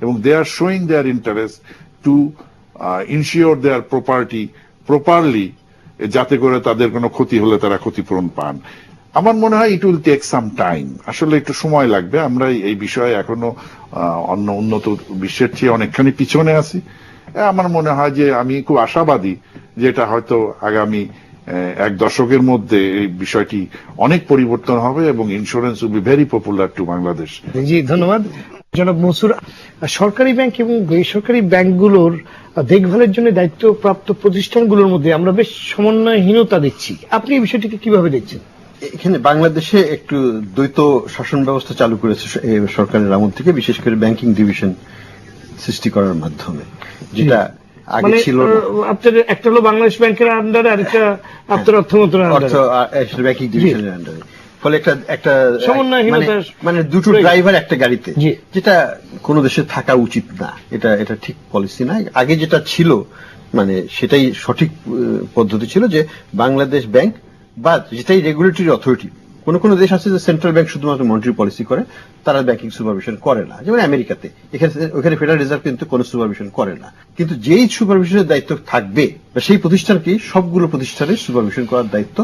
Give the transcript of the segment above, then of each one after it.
এবং they are showing their interest to ensure their property properly, যাতে করে তাদের কোনো ক্ষতি হলে তারা ক্ষতিপূরণ পান। আমার মনে হয় it will take some time, আসলে একটু সময় লাগবে। আমরা এই বিষয়ে এখনো অন্য উন্নত বিশ্বের চেয়ে অনেকখানি পিছনে আছি। আমার মনে হয় যে আমি খুব আশাবাদী যে এটা হয়তো আগামী এক দশকের মধ্যে এই বিষয়টি অনেক পরিবর্তন হবে এবং insurance will be very popular to Bangladesh. জি, ধন্যবাদ জনাব মনসুর। সরকারি ব্যাংক এবং বেসরকারি ব্যাংকগুলোর দেখভালের জন্য দায়িত্বপ্রাপ্ত প্রতিষ্ঠানগুলোর মধ্যে আমরা বেশ সমন্বয়হীনতা দেখছি, আপনি এই বিষয়টিকে কিভাবে দেখছেন? এখানে বাংলাদেশে একটু দ্বৈত শাসন ব্যবস্থা চালু করেছে সরকারের আমল থেকে, বিশেষ করে ব্যাংকিং ডিভিশন সৃষ্টি করার মাধ্যমে, যেটা আগে ছিল না। আপনার একটা হলো বাংলাদেশ ব্যাংকের আন্ডারে, আরেকটা আপনার অর্থ মন্ত্রণালয়ের ব্যাংকিং ডিভিশনের আন্ডারে। ফলে একটা মানে দুটো ড্রাইভার একটা গাড়িতে, যেটা কোন দেশে থাকা উচিত না। এটা ঠিক পলিসি না। আগে যেটা ছিল মানে সেটাই সঠিক পদ্ধতি ছিল, যে বাংলাদেশ ব্যাংক বা যেটাই রেগুলেটরি অথরিটি, কোন কোন দেশ আছে যে সেন্ট্রাল ব্যাংক শুধুমাত্র মনিটারি পলিসি করে, তারা ব্যাংকিং সুপারভিশন করে না, যেমন আমেরিকাতে। ওখানে ফেডারেল রিজার্ভ কিন্তু কোনো সুপারভিশন করে না। কিন্তু যেই সুপারভিশনের দায়িত্ব থাকবে বা সেই প্রতিষ্ঠানকে সবগুলো প্রতিষ্ঠানের সুপারভিশন করার দায়িত্ব,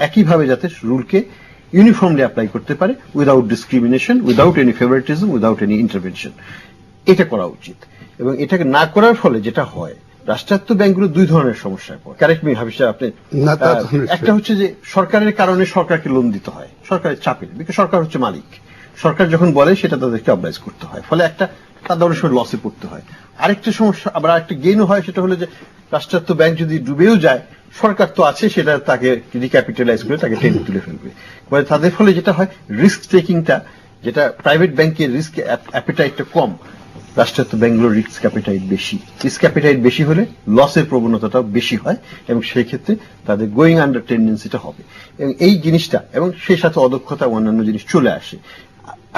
একইভাবে যাতে রুলকে ইউনিফর্মলি অ্যাপ্লাই করতে পারে, without discrimination, without any favouritism, without any intervention, এটা করা উচিত। এবং এটাকে না করার ফলে যেটা হয়, রাষ্ট্রায়ত্ত ব্যাংকগুলো দুই ধরনের সমস্যায় পড়ে। কারেক্ট মি হাফিজ সাহেব, আপনি। একটা হচ্ছে যে সরকারের কারণে সরকারকে লোন দিতে হয়, সরকারের চাপে, বিকজ সরকার হচ্ছে মালিক। সরকার যখন বলে সেটা তাদেরকে অবলাইজ করতে হয়, ফলে একটা তাদের অনেক সময় লসে পড়তে হয়। আরেকটা সমস্যা, আবার আরেকটা গেইনও হয়, সেটা হলো যে রাষ্ট্রায়ত্ত ব্যাংক যদি ডুবেও যায়, সরকার তো আছে, সেটা তাকে রিক্যাপিটালাইজ করে তাকে টেনে তুলে ফেলবে। তাদের ফলে যেটা হয়, রিস্ক টেকিংটা, যেটা প্রাইভেট ব্যাংকের রিস্ক অ্যাপিটাইটটা কম, রাষ্ট্রায়ত্ত ব্যাংকগুলোর রিস্ক অ্যাপিটাইট বেশি। রিস্ক অ্যাপিটাইট বেশি হলে লসের প্রবণতাটাও বেশি হয়, এবং সেই ক্ষেত্রে তাদের গোয়িং আন্ডার টেন্ডেন্সিটা হবে, এবং এই জিনিসটা, এবং সেই সাথে অদক্ষতা অন্যান্য জিনিস চলে আসে।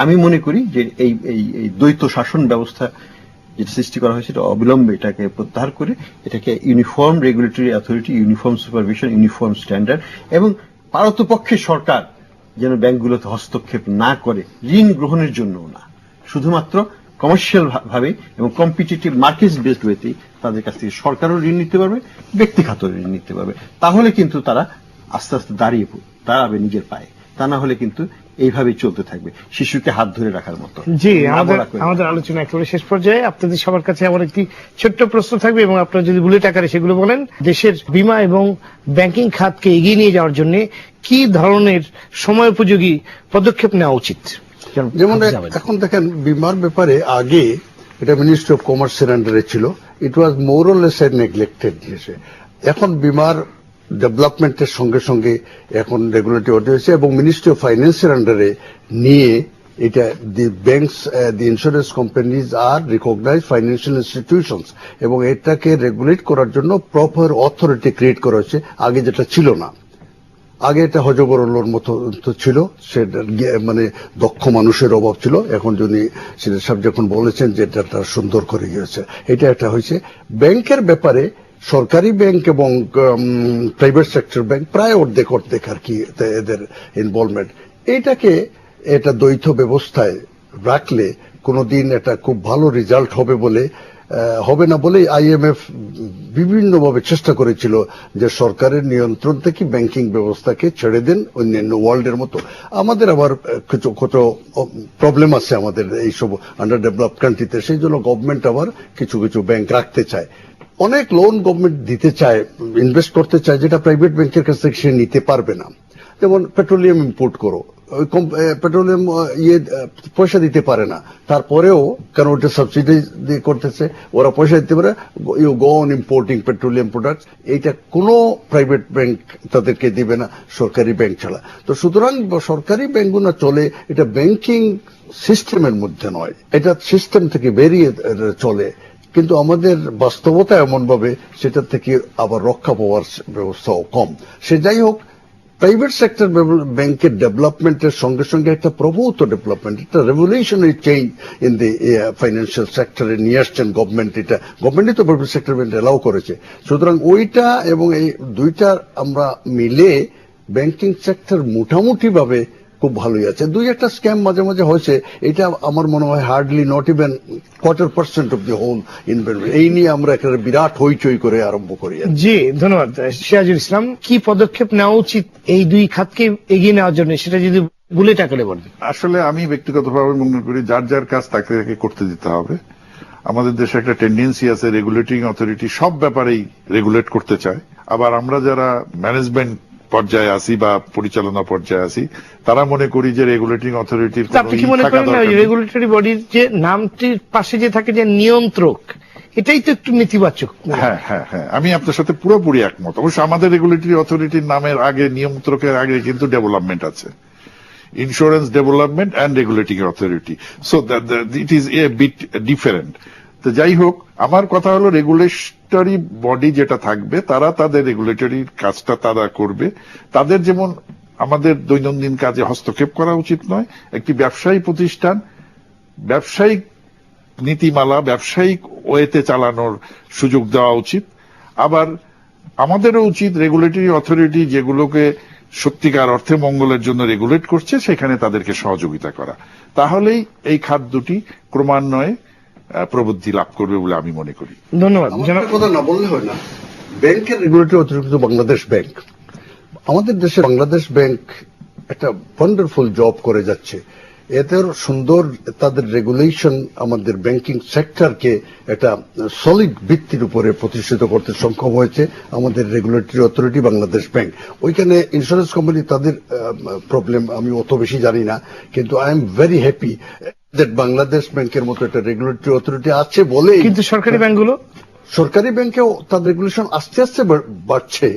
আমি মনে করি যে এই দ্বৈত শাসন ব্যবস্থা যেটা সৃষ্টি করা হয়েছে, এটা অবিলম্বে এটাকে প্রত্যাহার করে এটাকে uniform regulatory authority, uniform supervision, uniform standard, এবং পারতপক্ষে সরকার যেন ব্যাংকগুলোতে হস্তক্ষেপ না করে, ঋণ গ্রহণের জন্যও না, শুধুমাত্র কমার্শিয়াল ভাবে এবং কম্পিটিটিভ মার্কেট বেসড ওয়েতে তাদের কাছ থেকে সরকারও ঋণ নিতে পারবে, ব্যক্তিগত ঋণ নিতে পারবে। তাহলে কিন্তু তারা আস্তে আস্তে দাঁড়াবে নিজের পায়ে। তা না হলে কিন্তু এইভাবেই চলতে থাকবে, শিশুকে হাত ধরে রাখার মতো। জি, আমাদের আলোচনা একেবারে শেষ পর্যায়ে। আপনাদের সবার কাছে আমার একটি ছোট্ট প্রশ্ন থাকবে, এবং আপনারা যদি বুলেট আকারে সেগুলো বলেন। দেশের বীমা এবং ব্যাংকিং খাতকে এগিয়ে নিয়ে যাওয়ার জন্য কি ধরনের সময়োপযোগী পদক্ষেপ নেওয়া উচিত? যেমন এখন দেখেন, বীমার ব্যাপারে আগে এটা মিনিস্ট্রি অফ কমার্সের আন্ডারে ছিল, ইট ওয়াজ মোর অর লেস নেগলেক্টেড জিনিস। এখন বীমার ডেভেলপমেন্টের সঙ্গে সঙ্গে এখন রেগুলেটরি অর্ডার হয়েছে, এবং মিনিস্ট্রি অফ ফাইন্যান্সের আন্ডারে নিয়ে এটা দি ব্যাংকস, দি ইন্স্যুরেন্স কোম্পানিজ আর রিকগনাইজ ফাইন্যান্সিয়াল ইনস্টিটিউশনস, এবং এটাকে রেগুলেট করার জন্য প্রপার অথরিটি ক্রিয়েট করা হয়েছে, আগে যেটা ছিল না। আগে এটা হজবরলোর মতো ছিল, সেটা মানে দক্ষ মানুষের অভাব ছিল। এখন যদি সেটা সব যখন বলেছেন যে এটা সুন্দর করে গিয়েছে, এটা একটা হয়েছে। ব্যাংকের ব্যাপারে সরকারি ব্যাংক এবং প্রাইভেট সেক্টর ব্যাংক প্রায় অর্ধেক আর কি এদের ইনভলভমেন্ট। এটা দ্বৈত ব্যবস্থায় রাখলে কোনোদিন এটা খুব ভালো রেজাল্ট হবে না বলে IMF বিভিন্নভাবে চেষ্টা করেছিল যে সরকারের নিয়ন্ত্রণ থেকে ব্যাংকিং ব্যবস্থাকে ছেড়ে দেন অন্যান্য ওয়ার্ল্ডের মতো। আমাদের আবার কিছু প্রবলেম আছে আমাদের এইসব আন্ডার ডেভেলপড কান্ট্রিতে, সেই জন্য গভর্নমেন্ট আবার কিছু কিছু ব্যাংক রাখতে চায়। অনেক লোন গভর্নমেন্ট দিতে চায়, ইনভেস্ট করতে চায়, যেটা প্রাইভেট ব্যাংকের কাছ থেকে সে নিতে পারবে না। যেমন পেট্রোলিয়াম ইম্পোর্ট করো, পেট্রোলিয়াম পয়সা দিতে পারে না, তারপরেও কারণ ওটা সাবসিডি দিয়ে করতেছে, ওরা পয়সা দিতে পারে, you go on importing petroleum products. এইটা কোনো প্রাইভেট ব্যাংক তাদেরকে দিবে না সরকারি ব্যাংক ছাড়া। তো সুতরাং সরকারি ব্যাংকগুলো চলে, এটা ব্যাংকিং সিস্টেমের মধ্যে নয়, এটা সিস্টেম থেকে বেরিয়ে চলে। কিন্তু আমাদের বাস্তবতা এমন ভাবে সেটা থেকে আবার রক্ষা পাওয়ার ব্যবস্থাও কম। সে যাই হোক, প্রাইভেট সেক্টর ব্যাংকের ডেভেলপমেন্টের সঙ্গে সঙ্গে একটা প্রভূত ডেভেলপমেন্ট, একটা revolutionary change in the financial সেক্টরে নিয়ে আসছেন গভর্নমেন্ট। এটা গভর্নমেন্টই তো প্রাইভেট সেক্টর ব্যাংক এলাও করেছে। সুতরাং ওইটা এবং এই দুইটা আমরা মিলে ব্যাংকিং সেক্টর মোটামুটি ভাবে খুব ভালোই আছে। দুই একটা স্ক্যাম মাঝে মাঝে হয়েছে, এটা আমার মনে হয় hardly not even 0.25% of the whole investment. এই নিয়ে আমরা একেবারে বিরাট হইচই করে আরম্ভ করি। জি ধন্যবাদ সিরাজুল ইসলাম। কি পদক্ষেপ নেওয়া উচিত এই দুই খাতকে এগিয়ে নেওয়ার জন্য, সেটা যদি বুলেট আকারে বলেন। আসলে আমি ব্যক্তিগতভাবে মনে করি যার যার কাজ তাকে তাকে করতে দিতে হবে। আমাদের দেশে একটা টেন্ডেন্সি আছে রেগুলেটিং অথরিটি সব ব্যাপারেই রেগুলেট করতে চায়, আবার আমরা যারা ম্যানেজমেন্ট পর্যায়ে আছি বা পরিচালনা পর্যায়ে আছি তারা মনে করি যে রেগুলেটিং অথরিটির আপনি কি মনে করেন না রেগুলেটরি বডির যে নামটির পাশে যে থাকে যে নিয়ন্ত্রক, এটাই তো একটু নেতিবাচক? হ্যাঁ হ্যাঁ হ্যাঁ, আমি আপনার সাথে পুরোপুরি একমত। অবশ্য আমাদের রেগুলেটরি অথরিটির নামের আগে, নিয়ন্ত্রকের আগে কিন্তু ডেভেলপমেন্ট আছে, insurance development and regulating authority, so it is a bit different. তো যাই হোক, আমার কথা হলো রেগুলেটরি বডি যেটা থাকবে তারা তাদের রেগুলেটরি কাজটা তারা করবে। তাদের যেমন আমাদের দৈনন্দিন কাজে হস্তক্ষেপ করা উচিত নয়। একটি ব্যবসায়ী প্রতিষ্ঠান ব্যবসায়িক নীতিমালা ব্যবসায়িক ওয়েতে চালানোর সুযোগ দেওয়া উচিত। আবার আমাদেরও উচিত রেগুলেটরি অথরিটি যেগুলোকে সত্যিকার অর্থে মঙ্গলের জন্য রেগুলেট করছে সেখানে তাদেরকে সহযোগিতা করা। তাহলেই এই খাত দুটি ক্রমান্বয়ে প্রবৃদ্ধি লাভ করবে বলে আমি মনে করি। ধন্যবাদ। আমার কথা না বললে হয় না, ব্যাংকের রেগুলেটরি অথরিটি বাংলাদেশ ব্যাংক, আমাদের দেশে বাংলাদেশ ব্যাংক একটা ওয়ান্ডারফুল জব করে যাচ্ছে। এতে সুন্দর তাদের রেগুলেশন আমাদের ব্যাংকিং সেক্টরকে একটা সলিড ভিত্তির উপরে প্রতিষ্ঠিত করতে সক্ষম হয়েছে আমাদের রেগুলেটরি অথরিটি বাংলাদেশ ব্যাংক। ওইখানে ইন্স্যুরেন্স কোম্পানি তাদের প্রবলেম আমি অত বেশি জানি না, কিন্তু I am very happy that Bangladesh ব্যাংকের মতো একটা রেগুলেটরি অথরিটি আছে বলে। কিন্তু সরকারি ব্যাংকেও তার রেগুলেশন আস্তে আস্তে বাড়ছে।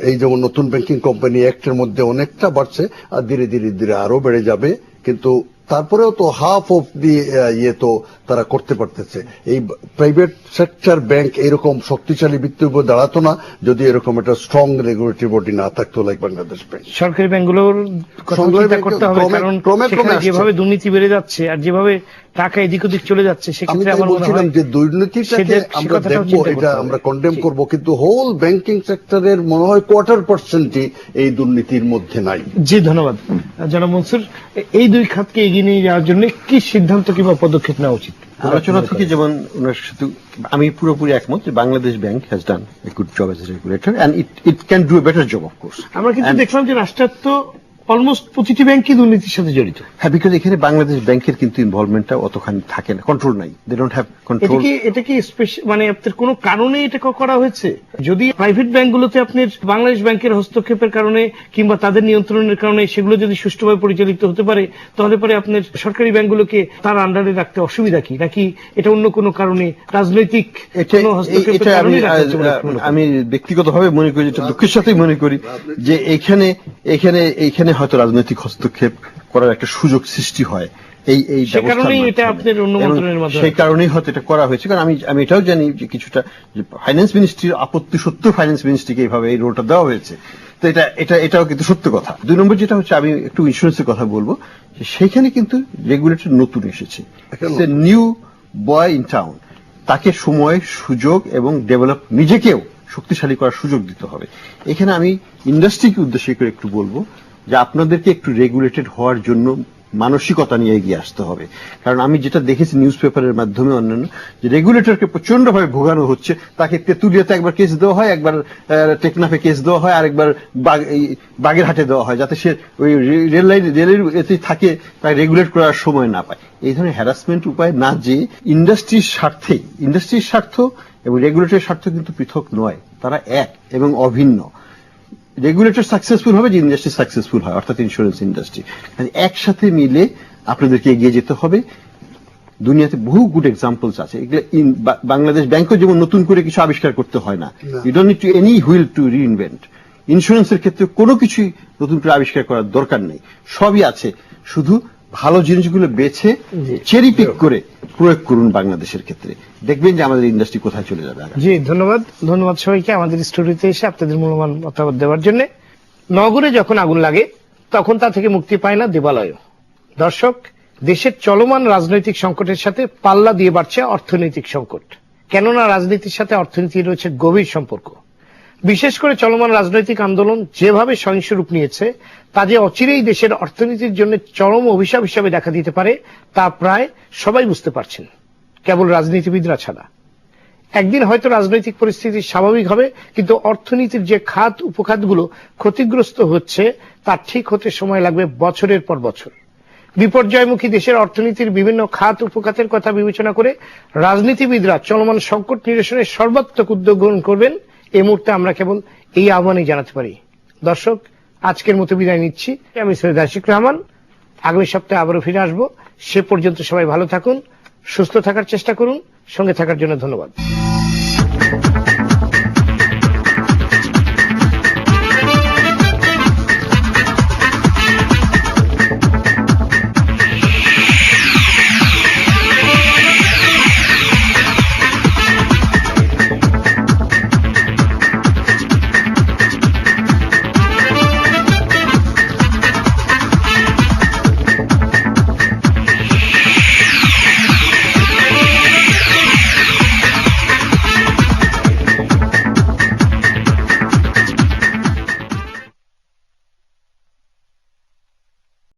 এই যেমন নতুন ব্যাংকিং কোম্পানি অ্যাক্টের মধ্যে অনেকটা বাড়ছে, আর ধীরে ধীরে ধীরে আরো বেড়ে যাবে। কিন্তু তারপরেও তো হাফ অফ দি ইয়ে তো তারা করতে পারতেছে। এই প্রাইভেট সেক্টর ব্যাংক এরকম শক্তিশালী ভিত্তির উপর দাঁড়াতো না যদি এরকম একটা স্ট্রং রেগুলেটরি বডি না থাকতো লাইক বাংলাদেশ ব্যাংক। সরকারি ব্যাংকগুলোর চিন্তা করতে হবে, কারণ যেভাবে দুর্নীতি বেড়ে যাচ্ছে আর যেভাবে টাকা এদিক ওদিক চলে যাচ্ছে, সেক্ষেত্রে আমার মনে হয় যে দুর্নীতিটাকে আমরা দেখবো, এটা আমরা কন্ডেম করব, কিন্তু হোল ব্যাংকিং সেক্টরের মনে হয় 0.25% এই দুর্নীতির মধ্যে নাই। জি ধন্যবাদ জনাব মনসুর। এই দুই খাতকে এগিয়ে নিয়ে যাওয়ার জন্য কি সিদ্ধান্ত কিংবা পদক্ষেপ নেওয়া উচিত? আলোচনা থেকে যেমন ওনার সাথে আমি পুরোপুরি একমত যে Bangladesh bank has done a good job as a regulator and it can do a better job of course. আমরা কিন্তু দেখলাম যে রাষ্ট্রায়ত্ত অলমোস্ট প্রতিটি ব্যাংকই দুর্নীতির সাথে জড়িত। হ্যাঁ, বিকজ এখানে বাংলাদেশ ব্যাংকের কিন্তু ইনভলভমেন্টটা অতখানি থাকে না, কন্ট্রোল নাই, দে ডোন্ট হ্যাভ কন্ট্রোল। এটা কি মানে আপনার কোনো কারণে এটা করা হয়েছে? যদি প্রাইভেট ব্যাংকগুলোতে আপনার বাংলাদেশ ব্যাংকের হস্তক্ষেপের কারণে কিংবা তাদের নিয়ন্ত্রণের কারণে সেগুলো যদি সুষ্ঠুভাবে পরিচালিত হতে পারে, তাহলে পরে আপনার সরকারি ব্যাংকগুলোকে তার আন্ডারে রাখতে অসুবিধা কি? নাকি এটা অন্য কোনো কারণে রাজনৈতিক কোনো হস্তক্ষেপের কারণে? আমি ব্যক্তিগতভাবে মনে করি, যেটা দুঃখের সাথেই মনে করি যে এইখানে হয়তো রাজনৈতিক হস্তক্ষেপ করার একটা সুযোগ সৃষ্টি হয় সেই কারণেই হয়তো এটা করা হয়েছে। কারণ আমি এটাও জানি যে কিছুটা ফাইন্যান্স মিনিস্ট্রির আপত্তি সত্ত্বেও ফাইন্যান্স মিনিস্ট্রিকে এইভাবে এই রোলটা দেওয়া হয়েছে। তো এটাও কিন্তু সত্য কথা। দুই নম্বর যেটা হচ্ছে, আমি একটু ইন্স্যুরেন্সের কথা বলবো, সেখানে কিন্তু রেগুলেটর নতুন এসেছে, নিউ বয় ইন টাউন। তাকে সময়, সুযোগ এবং ডেভেলপ নিজেকেও শক্তিশালী করার সুযোগ দিতে হবে। এখানে আমি ইন্ডাস্ট্রিকে উদ্দেশ্য করে একটু বলবো যে আপনাদেরকে একটু রেগুলেটেড হওয়ার জন্য মানসিকতা নিয়ে এগিয়ে আসতে হবে। কারণ আমি যেটা দেখেছি নিউজ পেপারের মাধ্যমে অন্যান্য, যে রেগুলেটরকে প্রচন্ড ভাবে ভোগানো হচ্ছে। তাকে তেঁতুলিয়াতে একবার কেস দেওয়া হয়, একবার টেকনাফে কেস দেওয়া হয়, আর একবার বাগেরহাটে দেওয়া হয়, যাতে সে ওই রেলের এতে থাকে, তাই রেগুলেট করার সময় না পায়। এই ধরনের হ্যারাসমেন্ট উপায় না, যে ইন্ডাস্ট্রির স্বার্থ এবং রেগুলেটরের স্বার্থ কিন্তু পৃথক নয়, তারা এক এবং অভিন্ন। রেগুলেটর সাকসেসফুল হবে যে ইন্ডাস্ট্রি সাকসেসফুল হয়, অর্থাৎ ইন্স্যুরেন্স ইন্ডাস্ট্রি। একসাথে মিলে আপনাদেরকে এগিয়ে যেতে হবে। দুনিয়াতে বহু গুড এক্সাম্পলস আছে। বাংলাদেশ ব্যাংকও যেমন নতুন করে কিছু আবিষ্কার করতে হয় না, you don't need to any wheel to reinvent. ইন্স্যুরেন্সের ক্ষেত্রে কোনো কিছুই নতুন করে আবিষ্কার করার দরকার নেই, সবই আছে। শুধু ভালো জিনিসগুলো বেছে চেরি পিক করে প্রয়োগ করুন বাংলাদেশের ক্ষেত্রে, দেখবেন যে আমাদের ইন্ডাস্ট্রি কোথায় চলে যাবে। জি ধন্যবাদ সবাইকে আমাদের স্টুডিওতে এসে আপনাদের মূল্যবান মতামত দেওয়ার জন্য। নগরে যখন আগুন লাগে তখন তা থেকে মুক্তি পায় না দেবালয়। দর্শক, দেশের চলমান রাজনৈতিক সংকটের সাথে পাল্লা দিয়ে বাড়ছে অর্থনৈতিক সংকট। কেননা রাজনীতির সাথে অর্থনীতির রয়েছে গভীর সম্পর্ক। বিশেষ করে চলমান রাজনৈতিক আন্দোলন যেভাবে সহিংস রূপ নিয়েছে তা যে অচিরেই দেশের অর্থনীতির জন্য চরম অভিশাপ হিসাবে দেখা দিতে পারে তা প্রায় সবাই বুঝতে পারছেন, কেবল রাজনীতিবিদরা ছাড়া। একদিন হয়তো রাজনৈতিক পরিস্থিতি স্বাভাবিক হবে, কিন্তু অর্থনীতির যে খাত উপখাতগুলো ক্ষতিগ্রস্ত হচ্ছে তার ঠিক হতে সময় লাগবে বছরের পর বছর। বিপর্যয়মুখী দেশের অর্থনীতির বিভিন্ন খাত উপখাতের কথা বিবেচনা করে রাজনীতিবিদরা চলমান সংকট নিরসনে সর্বাত্মক উদ্যোগ গ্রহণ করবেন। এই মুহূর্তে আমরা কেবল এই আহ্বানই জানাতে পারি। দর্শক, আজকের মতো বিদায় নিচ্ছি। আমি সৈয়দ আশিক রহমান। আগামী সপ্তাহে আবারও ফিরে আসবো। সে পর্যন্ত সবাই ভালো থাকুন, সুস্থ থাকার চেষ্টা করুন। সঙ্গে থাকার জন্য ধন্যবাদ।